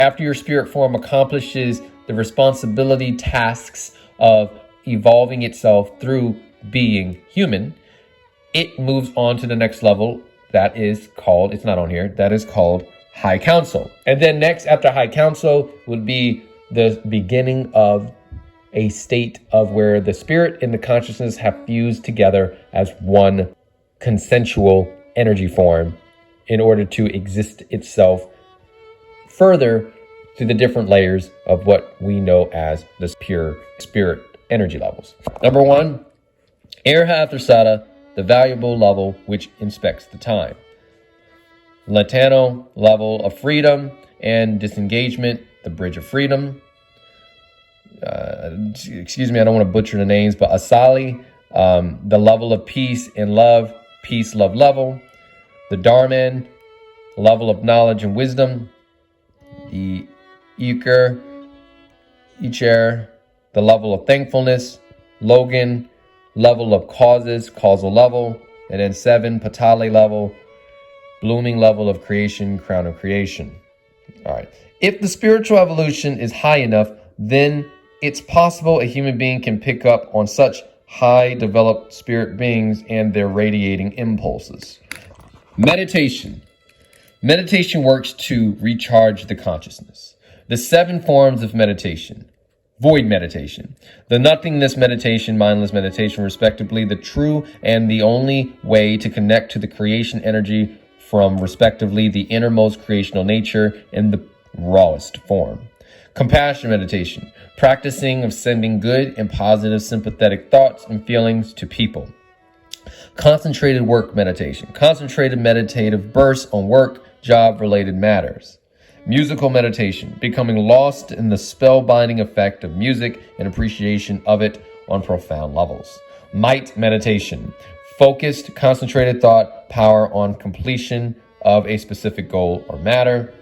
After your spirit form accomplishes the responsibility tasks of evolving itself through being human, it moves on to the next level. That is called, it's not on here, that is called High Council. And then next after High Council would be the beginning of a state of where the spirit and the consciousness have fused together as one consensual energy form in order to exist itself further to the different layers of what we know as the pure spirit energy levels. Number one, Arhatha, the valuable level which inspects the time. Latano, level of freedom and disengagement, the bridge of freedom. Excuse me, I don't want to butcher the names, but Asali, the level of peace and love, peace, love level. The Dharman, level of knowledge and wisdom. The Iker, the level of thankfulness. Logan, level of causes, causal level. And then 7, Patali level, blooming level of creation, crown of creation. All right. If the spiritual evolution is high enough, then it's possible a human being can pick up on such high developed spirit beings and their radiating impulses. Meditation. Meditation works to recharge the consciousness. The 7 forms of meditation. Void meditation, the nothingness meditation, mindless meditation, respectively, the true and the only way to connect to the creation energy from, respectively, the innermost creational nature in the rawest form. Compassion meditation, practicing of sending good and positive sympathetic thoughts and feelings to people. Concentrated work meditation, concentrated meditative bursts on work, job-related matters. Musical meditation, becoming lost in the spellbinding effect of music and appreciation of it on profound levels. Might meditation, focused, concentrated thought, power on completion of a specific goal or matter.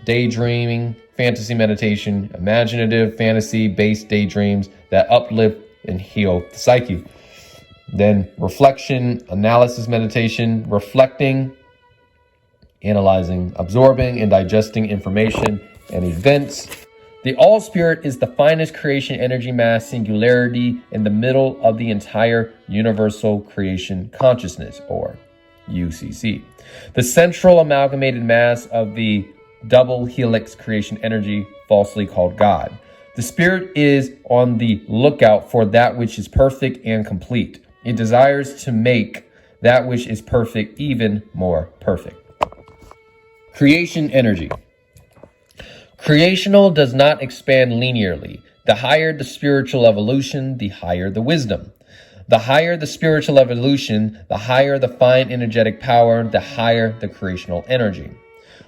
Daydreaming, fantasy meditation, imaginative, fantasy-based daydreams that uplift and heal the psyche. Then reflection, analysis meditation, reflecting, analyzing, absorbing, and digesting information and events. The All-Spirit is the finest creation energy mass singularity in the middle of the entire universal creation consciousness, or UCC. The central amalgamated mass of the double helix creation energy, falsely called God. The Spirit is on the lookout for that which is perfect and complete. It desires to make that which is perfect even more perfect. Creation energy. Creational does not expand linearly. The higher the spiritual evolution, the higher the wisdom. The higher the spiritual evolution, the higher the fine energetic power, the higher the creational energy.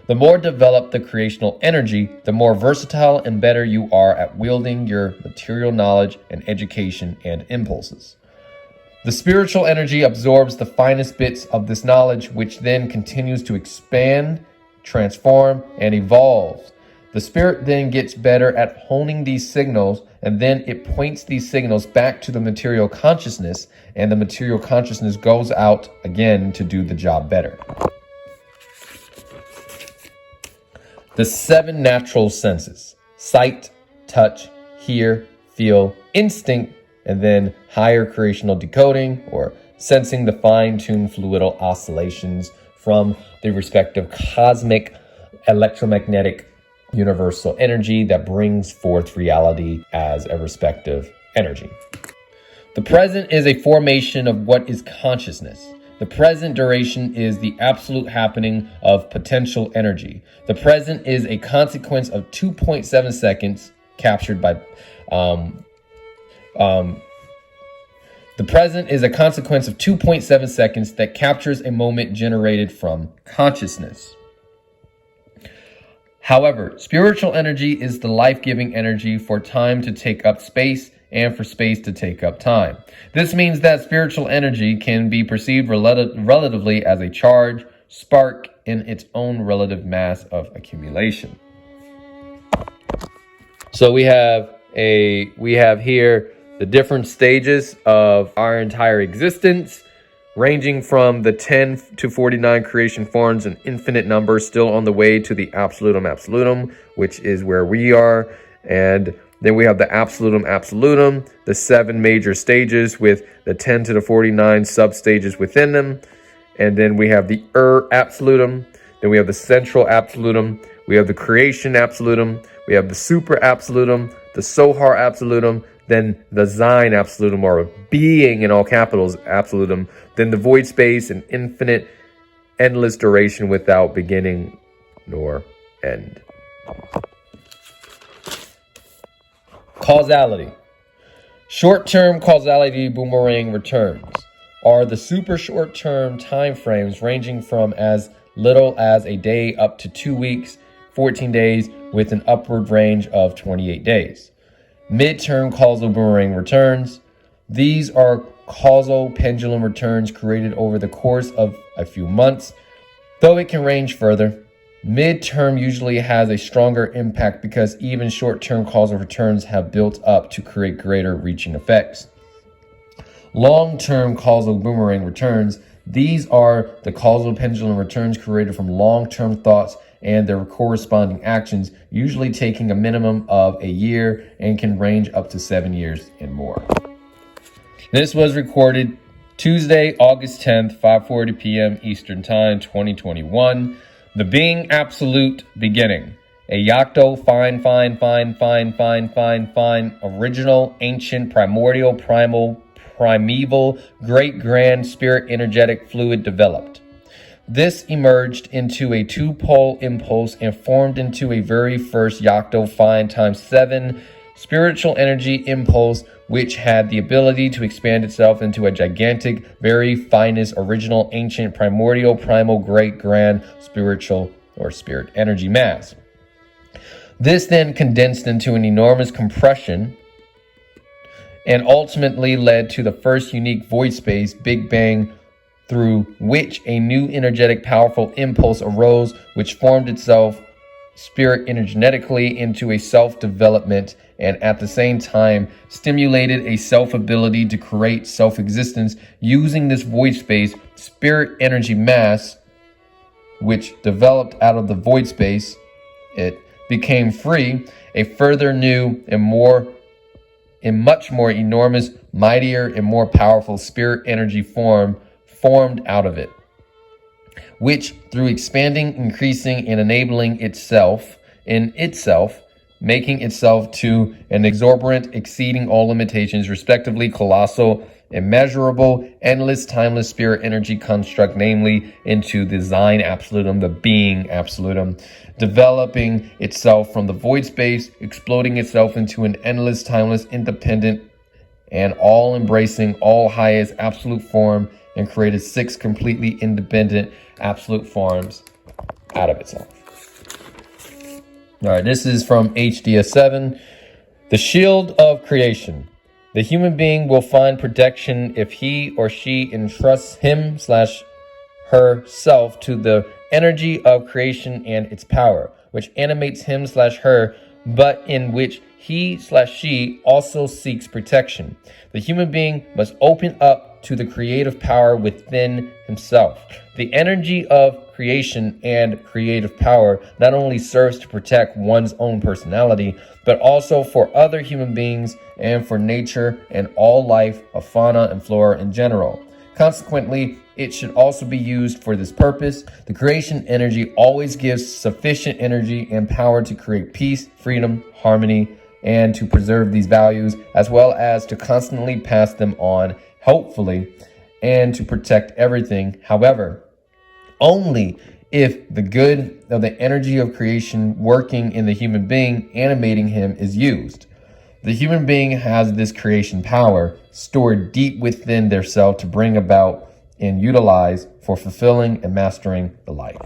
The more developed the creational energy, the more versatile and better you are at wielding your material knowledge and education and impulses. The spiritual energy absorbs the finest bits of this knowledge, which then continues to expand, transform, and evolve. The spirit then gets better at honing these signals, and then it points these signals back to the material consciousness, and the material consciousness goes out again to do the job better. The 7 natural senses: sight, touch, hear, feel, instinct, and then higher creational decoding, or sensing the fine-tuned fluidal oscillations from the respective cosmic electromagnetic universal energy that brings forth reality as a respective energy. The present is a formation of what is consciousness. The present duration is the absolute happening of potential energy. The present is a consequence of 2.7 seconds captured by the present is a consequence of 2.7 seconds that captures a moment generated from consciousness. However, spiritual energy is the life-giving energy for time to take up space and for space to take up time. This means that spiritual energy can be perceived relatively as a charge, spark in its own relative mass of accumulation. So we have here the different stages of our entire existence, ranging from the 10 to 49 creation forms, an infinite number, still on the way to the absolutum absolutum, which is where we are. And then we have the absolutum absolutum, the 7 major stages with the 10 to the 49 sub-stages within them. And then we have the absolutum. Then we have the central absolutum. We have the creation absolutum. We have the super absolutum, the Sohar absolutum, then the Sein absolutum, or being in all capitals absolutum, then the void space and infinite, endless duration without beginning nor end. Causality. Short-term causality boomerang returns are the super short-term time frames ranging from as little as a day up to 2 weeks, 14 days, with an upward range of 28 days. Mid-term causal boomerang returns. These are causal pendulum returns created over the course of a few months, though it can range further. Mid-term usually has a stronger impact because even short-term causal returns have built up to create greater reaching effects. Long-term causal boomerang returns. These are the causal pendulum returns created from long-term thoughts and their corresponding actions, usually taking a minimum of a year and can range up to 7 years and more. This was recorded Tuesday, August 10th, 5:40 p.m. Eastern Time, 2021. The Being Absolute Beginning. A Yocto fine, original, ancient, primordial, primeval, great grand spirit energetic fluid developed. This emerged into a 2-pole impulse and formed into a very first Yocto fine times 7 spiritual energy impulse, which had the ability to expand itself into a gigantic, very finest, original, ancient, primordial, primal, great, grand, spiritual, or spirit energy mass. This then condensed into an enormous compression and ultimately led to the first unique void space, Big Bang, through which a new energetic powerful impulse arose, which formed itself spirit energetically into a self-development and at the same time stimulated a self-ability to create self-existence using this void space spirit energy mass, which developed out of the void space. It became free, a further new and much more enormous, mightier and more powerful spirit energy formed out of it, which through expanding, increasing, and enabling itself, making itself to an exorbitant, exceeding all limitations, respectively colossal, immeasurable, endless, timeless spirit energy construct, namely into the Sein absolutum, the Being absolutum, developing itself from the void space, exploding itself into an endless, timeless, independent, and all-embracing, all-highest absolute form, and created 6 completely independent absolute forms out of itself. All right, this is from HDS7. The shield of creation. The human being will find protection if he or she entrusts him/herself to the energy of creation and its power, which animates him/her, but in which he/she also seeks protection. The human being must open up to the creative power within himself. The energy of creation and creative power not only serves to protect one's own personality, but also for other human beings and for nature and all life of fauna and flora in general. Consequently, it should also be used for this purpose. The creation energy always gives sufficient energy and power to create peace, freedom, harmony, and to preserve these values, as well as to constantly pass them on, hopefully, and to protect everything. However, only if the good of the energy of creation working in the human being, animating him, is used. The human being has this creation power stored deep within their self to bring about and utilize for fulfilling and mastering the life.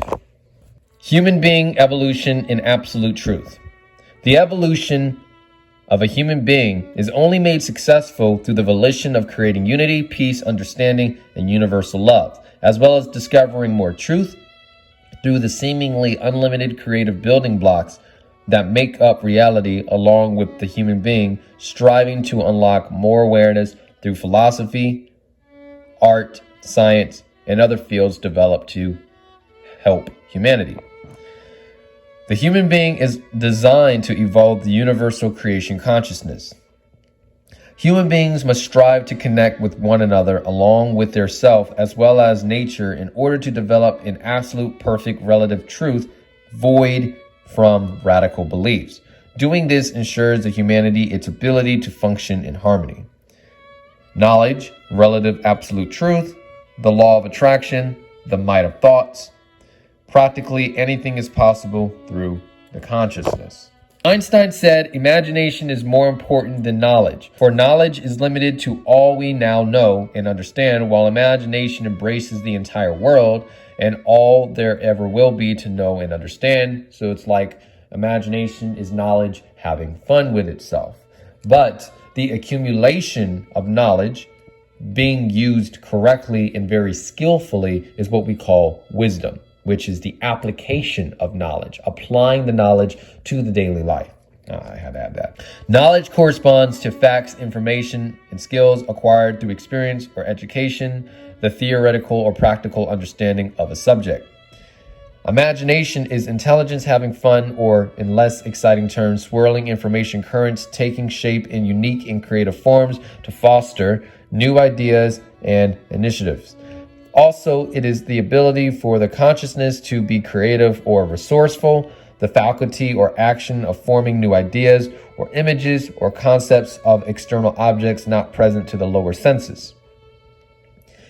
Human being evolution in absolute truth. The evolution of a human being is only made successful through the volition of creating unity, peace, understanding, and universal love, as well as discovering more truth through the seemingly unlimited creative building blocks that make up reality, along with the human being striving to unlock more awareness through philosophy, art, science, and other fields develop to help humanity. The human being is designed to evolve the universal creation consciousness. Human beings must strive to connect with one another along with their self as well as nature in order to develop an absolute perfect relative truth void from radical beliefs. Doing this ensures the humanity its ability to function in harmony. Knowledge, relative absolute truth, the law of attraction, the might of thoughts. Practically anything is possible through the consciousness. Einstein said, imagination is more important than knowledge, for knowledge is limited to all we now know and understand, while imagination embraces the entire world and all there ever will be to know and understand. So it's like imagination is knowledge having fun with itself. But the accumulation of knowledge being used correctly and very skillfully is what we call wisdom, which is the application of knowledge, applying the knowledge to the daily life. I had to add that. Knowledge corresponds to facts, information, and skills acquired through experience or education, the theoretical or practical understanding of a subject. Imagination is intelligence having fun, or in less exciting terms, swirling information currents taking shape in unique and creative forms to foster new ideas and initiatives. Also, it is the ability for the consciousness to be creative or resourceful, the faculty or action of forming new ideas or images or concepts of external objects not present to the lower senses.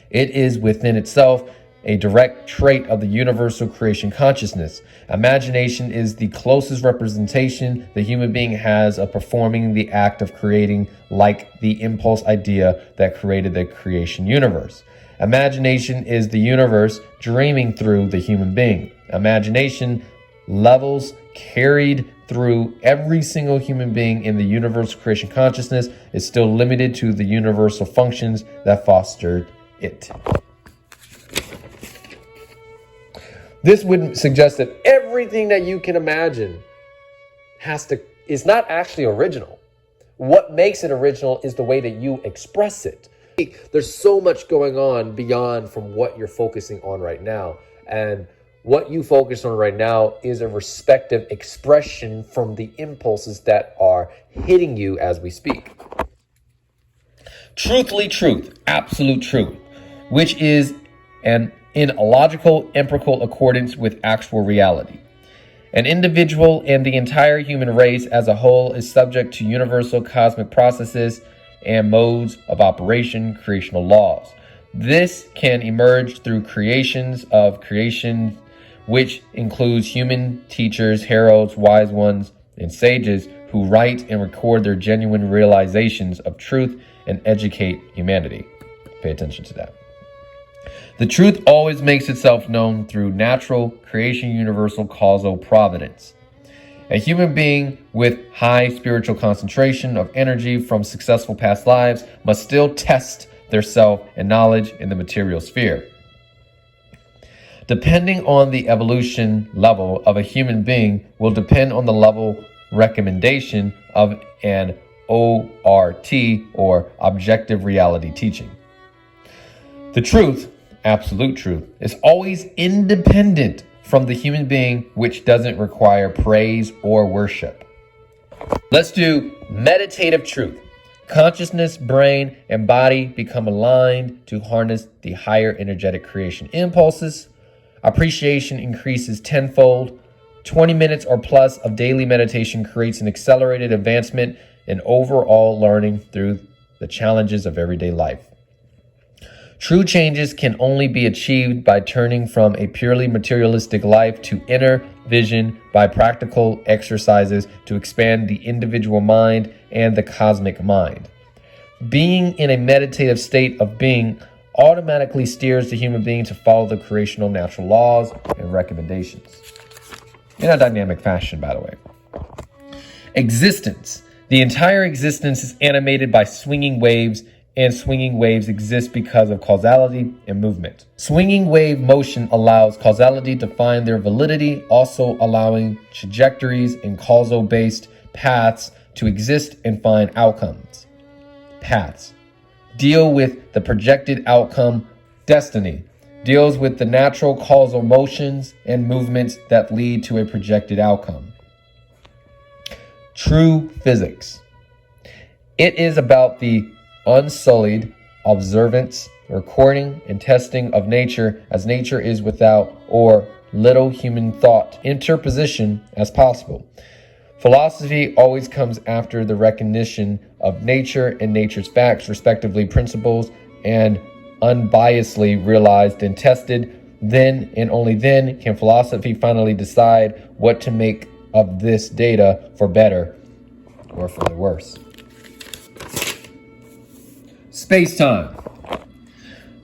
It is within itself a direct trait of the universal creation consciousness. Imagination is the closest representation the human being has of performing the act of creating, like the impulse idea that created the creation universe. Imagination is the universe dreaming through the human being. Imagination levels carried through every single human being in the universal creation consciousness is still limited to the universal functions that fostered it. This would suggest that everything that you can imagine is not actually original. What makes it original is the way that you express it. There's so much going on beyond from what you're focusing on right now. And what you focus on right now is a respective expression from the impulses that are hitting you as we speak. Truthfully truth, absolute truth, which is in a logical, empirical accordance with actual reality. An individual and the entire human race as a whole is subject to universal cosmic processes and modes of operation, creational laws. This can emerge through creations of creation, which includes human teachers, heralds, wise ones, and sages who write and record their genuine realizations of truth and educate humanity. Pay attention to that. The truth always makes itself known through natural creation, universal causal providence. A human being with high spiritual concentration of energy from successful past lives must still test their self and knowledge in the material sphere. Depending on the evolution level of a human being will depend on the level recommendation of an ORT, or objective reality teaching. The truth, absolute truth, is always independent from the human being, which doesn't require praise or worship. Let's do meditative truth. Consciousness, brain, and body become aligned to harness the higher energetic creation impulses. Appreciation increases tenfold. 20 minutes or plus of daily meditation creates an accelerated advancement in overall learning through the challenges of everyday life. True changes can only be achieved by turning from a purely materialistic life to inner vision by practical exercises to expand the individual mind and the cosmic mind. Being in a meditative state of being automatically steers the human being to follow the creational natural laws and recommendations. In a dynamic fashion, by the way. Existence. The entire existence is animated by swinging waves, and swinging waves exist because of causality and movement. Swinging wave motion allows causality to find their validity, also allowing trajectories and causal-based paths to exist and find outcomes. Paths deal with the projected outcome Destiny deals with the natural causal motions and movements that lead to a projected outcome. True physics. It is about the unsullied observance, recording, and testing of nature as nature is without or little human thought interposition as possible. Philosophy always comes after the recognition of nature and nature's facts, respectively principles, and unbiasedly realized and tested. Then and only then can philosophy finally decide what to make of this data for better or for the worse. Space-time.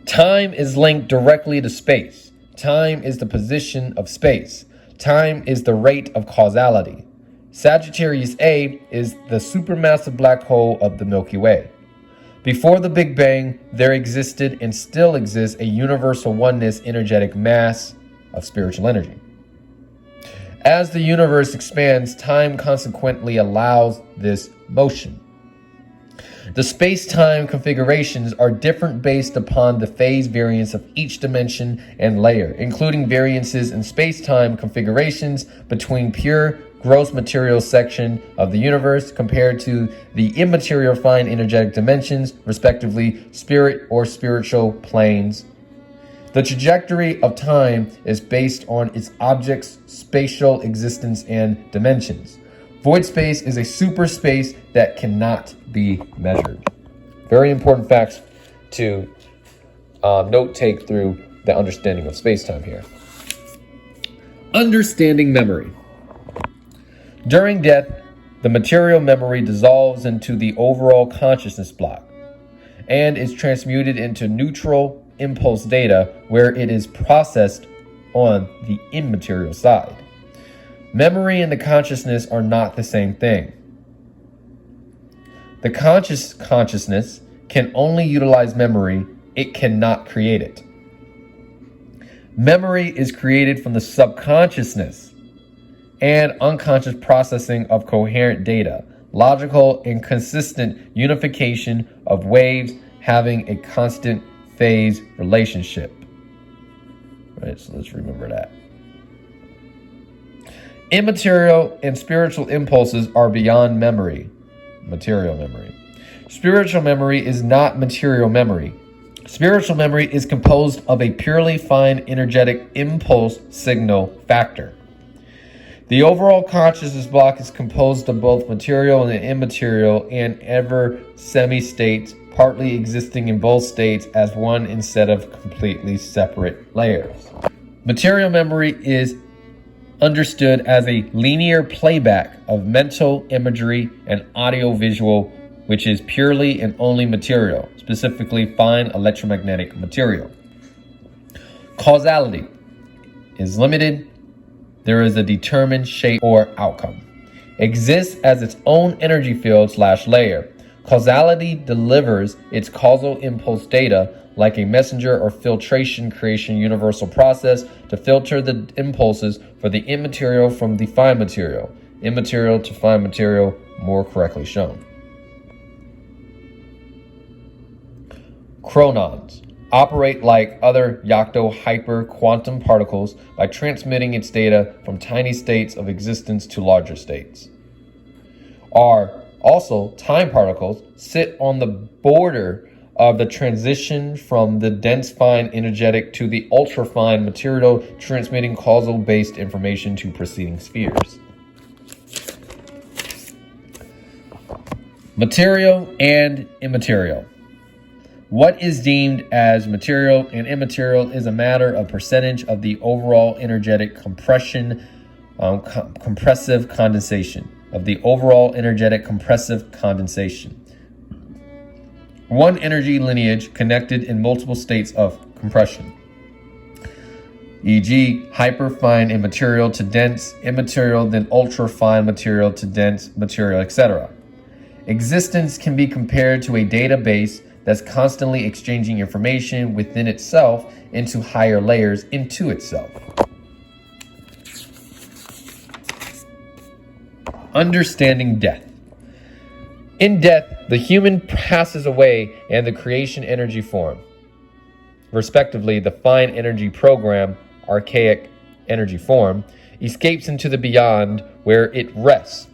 Time is linked directly to space. Time is the position of space. Time is the rate of causality. Sagittarius A is the supermassive black hole of the Milky Way. Before the Big Bang, there existed and still exists a universal oneness energetic mass of spiritual energy. As the universe expands, time consequently allows this motion. The space-time configurations are different based upon the phase variance of each dimension and layer, including variances in space-time configurations between pure gross material section of the universe compared to the immaterial fine energetic dimensions, respectively spirit or spiritual planes. The trajectory of time is based on its object's spatial existence and dimensions. Void space is a super space that cannot be measured. Very important facts to note take through the understanding of space-time here. Understanding memory. During death, the material memory dissolves into the overall consciousness block and is transmuted into neutral impulse data where it is processed on the immaterial side. Memory and the consciousness are not the same thing. The consciousness can only utilize memory, it cannot create it. Memory is created from the subconsciousness and unconscious processing of coherent data, logical and consistent unification of waves having a constant phase relationship. Right, so let's remember that. Immaterial and spiritual impulses are beyond memory, material memory. Spiritual memory is not material memory. Spiritual memory is composed of a purely fine energetic impulse signal factor. The overall consciousness block is composed of both material and immaterial and ever semi-states, partly existing in both states as one instead of completely separate layers. Material memory is understood as a linear playback of mental imagery and audio-visual, which is purely and only material, specifically fine electromagnetic material. Causality is limited. There is a determined shape or outcome. Exists as its own energy field / layer. Causality delivers its causal impulse data like a messenger or filtration creation universal process to filter the impulses for the immaterial from the fine material, immaterial to fine material, more correctly shown. Chronons operate like other Yocto hyper quantum particles by transmitting its data from tiny states of existence to larger states. Also, time particles sit on the border of the transition from the dense fine energetic to the ultra-fine material, transmitting causal-based information to preceding spheres. Material and immaterial. What is deemed as material and immaterial is a matter of percentage of the overall energetic compressive condensation. One energy lineage connected in multiple states of compression, e.g. hyperfine immaterial to dense immaterial, then ultrafine material to dense material, etc. Existence can be compared to a database that's constantly exchanging information within itself into higher layers into itself. Understanding death. In death, the human passes away and the creation energy form. respectively, the fine energy program, archaic energy form, escapes into the beyond where it rests,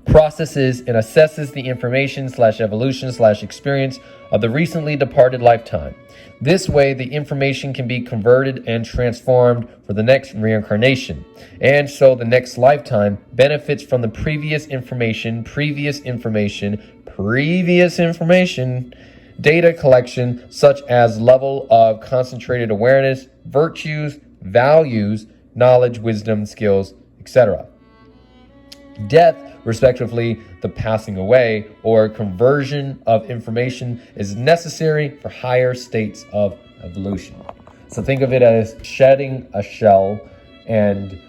processes and assesses the information / evolution / experience of the recently departed lifetime. This way, the information can be converted and transformed for the next reincarnation. And so the next lifetime benefits from the previous information, data collection, such as level of concentrated awareness, virtues, values, knowledge, wisdom, skills, etc. Death, respectively, the passing away or conversion of information, is necessary for higher states of evolution. So think of it as shedding a shell and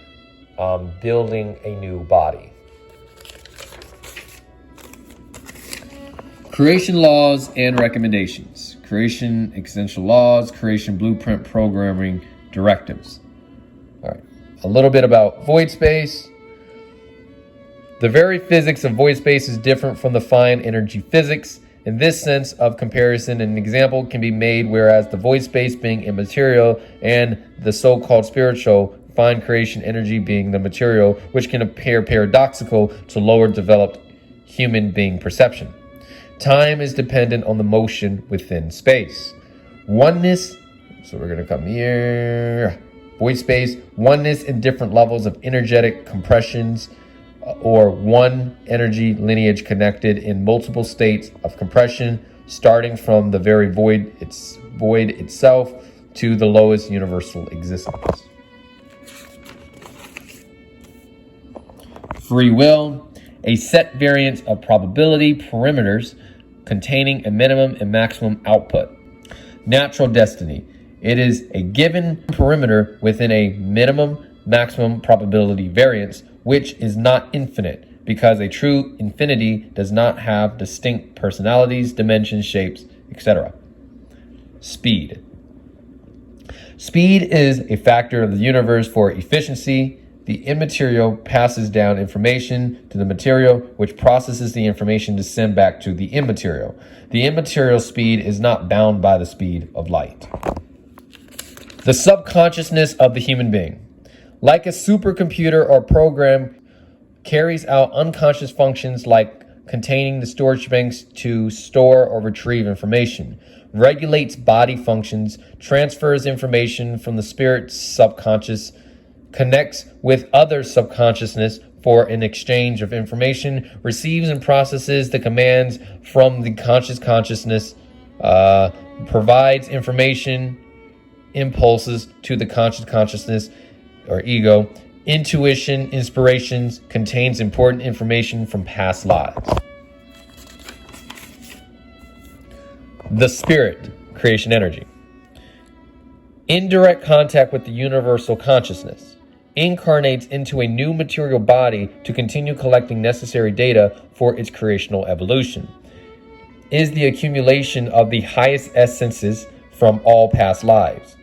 building a new body. Creation laws and recommendations. Creation essential laws, creation blueprint programming directives. All right, a little bit about void space. The very physics of void space is different from the fine energy physics. In this sense of comparison, an example can be made whereas the void space being immaterial and the so-called spiritual fine creation energy being the material, which can appear paradoxical to lower developed human being perception. Time is dependent on the motion within space. Oneness, so we're going to come here, void space, oneness in different levels of energetic compressions, or one energy lineage connected in multiple states of compression, starting from the very void itself to the lowest universal existence. Free will, a set variance of probability parameters containing a minimum and maximum output. Natural destiny, it is a given parameter within a minimum maximum probability variance, which is not infinite, because a true infinity does not have distinct personalities, dimensions, shapes, etc. Speed. Speed is a factor of the universe for efficiency. The immaterial passes down information to the material, which processes the information to send back to the immaterial. The immaterial speed is not bound by the speed of light. The subconsciousness of the human being. Like a supercomputer or program, carries out unconscious functions like containing the storage banks to store or retrieve information, regulates body functions, transfers information from the spirit's subconscious, connects with other subconsciousness for an exchange of information, receives and processes the commands from the conscious consciousness, provides information, impulses to the conscious consciousness or ego, intuition, inspirations, contains important information from past lives. The spirit, creation energy. In direct contact with the universal consciousness, incarnates into a new material body to continue collecting necessary data for its creational evolution. Is the accumulation of the highest essences from all past lives.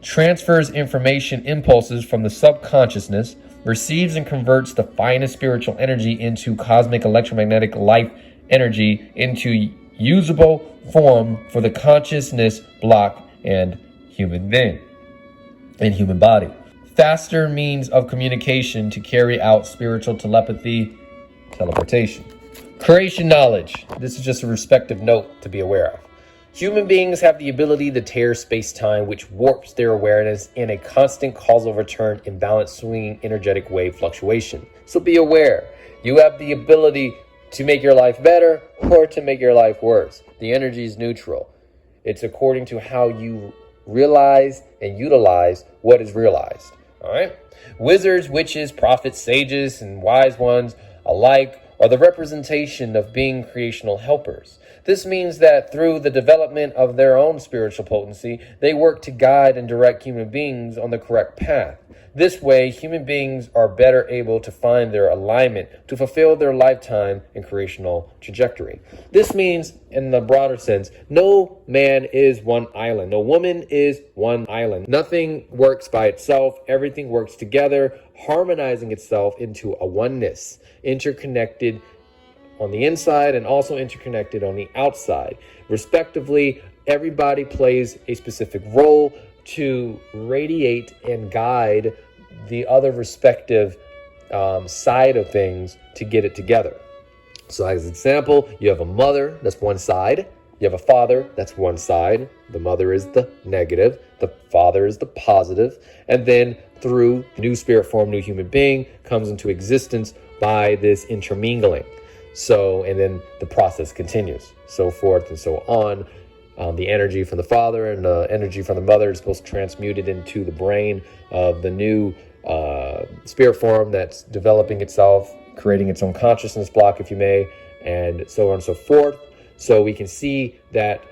Transfers information impulses from the subconsciousness, receives and converts the finest spiritual energy into cosmic electromagnetic life energy into usable form for the consciousness block and human being and human body. Faster means of communication to carry out spiritual telepathy, teleportation. Creation knowledge. This is just a respective note to be aware of. Human beings have the ability to tear space-time, which warps their awareness in a constant causal return imbalance swinging energetic wave fluctuation. So be aware, you have the ability to make your life better or to make your life worse. The energy is neutral. It's according to how you realize and utilize what is realized. All right? Wizards, witches, prophets, sages, and wise ones alike are the representation of being creational helpers. This means that through the development of their own spiritual potency, they work to guide and direct human beings on the correct path. This way, human beings are better able to find their alignment to fulfill their lifetime and creational trajectory. This means, in the broader sense, no man is one island. No woman is one island. Nothing works by itself. Everything works together, harmonizing itself into a oneness, interconnected on the inside and also interconnected on the outside. Respectively, everybody plays a specific role to radiate and guide the other respective side of things to get it together. So as an example, you have a mother, that's one side. You have a father, that's one side. The mother is the negative, the father is the positive. And then through new spirit form, new human being comes into existence by this intermingling. So, and then the process continues, so forth and so on. The energy from the father and the energy from the mother is supposed to transmute it into the brain of the new spirit form that's developing itself, creating its own consciousness block, if you may, and so on and so forth. So we can see that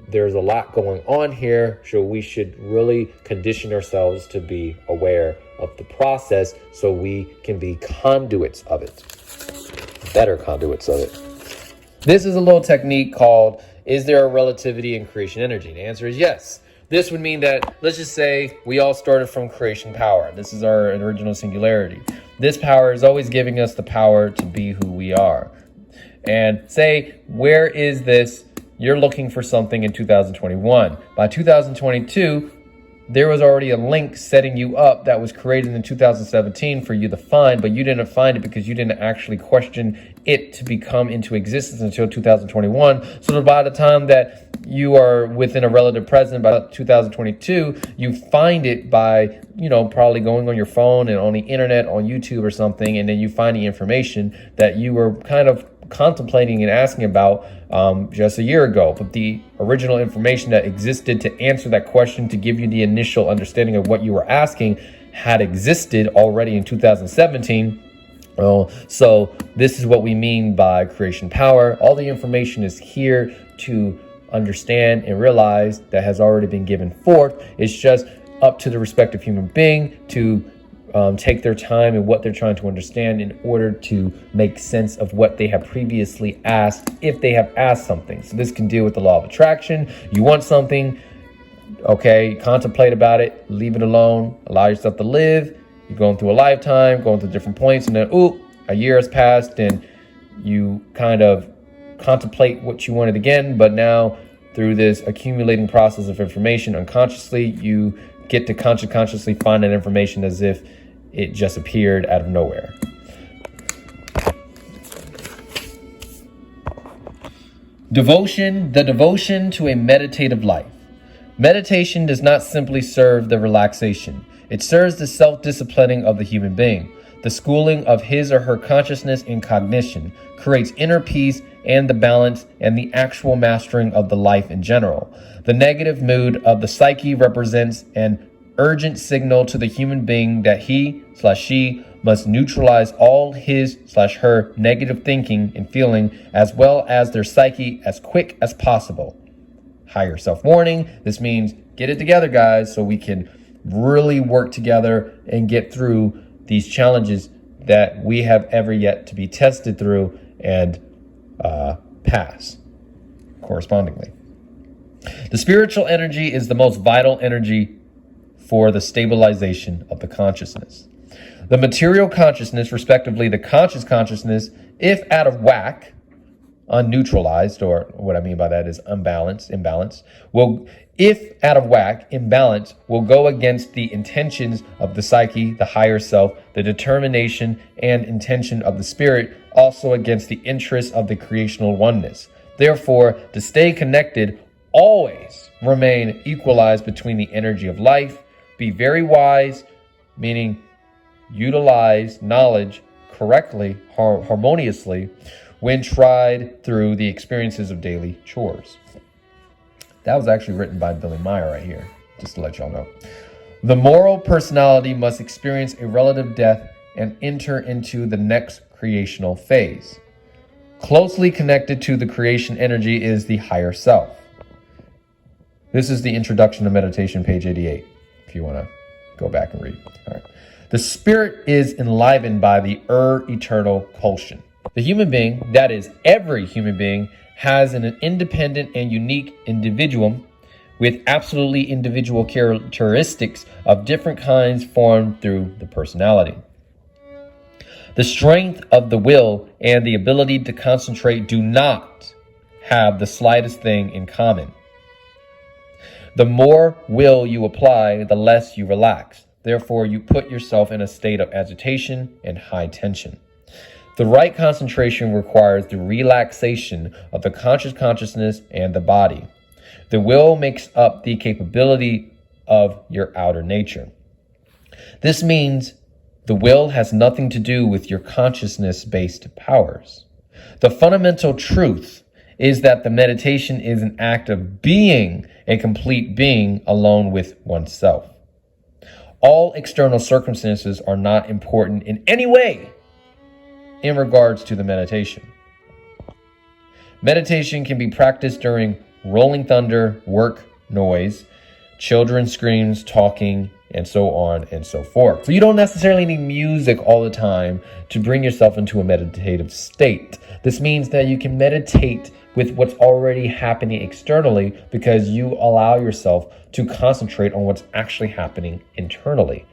there's a lot going on here. So we should really condition ourselves to be aware of the process so we can be conduits of it, better conduits of it. This is a little technique called, is there a relativity in creation energy? The answer is yes. This would mean that, let's just say we all started from creation power. This is our original singularity. This power is always giving us the power to be who we are. And say, where is this? You're looking for something in 2021. By 2022, there was already a link setting you up that was created in 2017 for you to find, but you didn't find it because you didn't actually question it to become into existence until 2021. So that by the time that you are within a relative present, by 2022, you find it by, probably going on your phone and on the internet, on YouTube or something, and then you find the information that you were kind of contemplating and asking about just a year ago. But the original information that existed to answer that question, to give you the initial understanding of what you were asking, had existed already in 2017. So this is what we mean by creation power. All the information is here to understand and realize that has already been given forth. It's just up to the respective human being to take their time and what they're trying to understand in order to make sense of what they have previously asked, if they have asked something. So this can deal with the law of attraction. You want something, okay, contemplate about it, leave it alone, allow yourself to live. You're going through a lifetime, going through different points, and then, a year has passed and you kind of contemplate what you wanted again, but now through this accumulating process of information unconsciously, you get to consciously find that information as if it just appeared out of nowhere. Devotion, the devotion to a meditative life. Meditation does not simply serve the relaxation. It serves the self-disciplining of the human being. The schooling of his or her consciousness and cognition creates inner peace and the balance and the actual mastering of the life in general. The negative mood of the psyche represents an urgent signal to the human being that he/she must neutralize all his/her negative thinking and feeling as well as their psyche as quick as possible. Higher self-warning. This means get it together, guys, so we can really work together and get through these challenges that we have ever yet to be tested through and pass correspondingly. The spiritual energy is the most vital energy for the stabilization of the consciousness. The material consciousness, respectively the conscious consciousness, if out of whack, unneutralized, or what I mean by that is imbalance, will, if out of whack, imbalance, will go against the intentions of the psyche, the higher self, the determination and intention of the spirit, also against the interests of the creational oneness. Therefore, to stay connected, always remain equalized between the energy of life. Be very wise, meaning utilize knowledge correctly, harmoniously, when tried through the experiences of daily chores. That was actually written by Billy Meyer right here, just to let y'all know. The moral personality must experience a relative death and enter into the next creational phase. Closely connected to the creation energy is the higher self. This is the introduction to meditation, page 88, if you want to go back and read. All right. The spirit is enlivened by the eternal quotient. The human being, that is every human being, has an independent and unique individuum with absolutely individual characteristics of different kinds formed through the personality. The strength of the will and the ability to concentrate do not have the slightest thing in common. The more will you apply, the less you relax. Therefore, you put yourself in a state of agitation and high tension. The right concentration requires the relaxation of the consciousness and the body. The will makes up the capability of your outer nature. This means the will has nothing to do with your consciousness-based powers. The fundamental truth is that the meditation is an act of being a complete being alone with oneself. All external circumstances are not important in any way in regards to the meditation. Meditation can be practiced during rolling thunder, work noise, children screams, talking, and so on and so forth. So you don't necessarily need music all the time to bring yourself into a meditative state. This means that you can meditate with what's already happening externally because you allow yourself to concentrate on what's actually happening internally.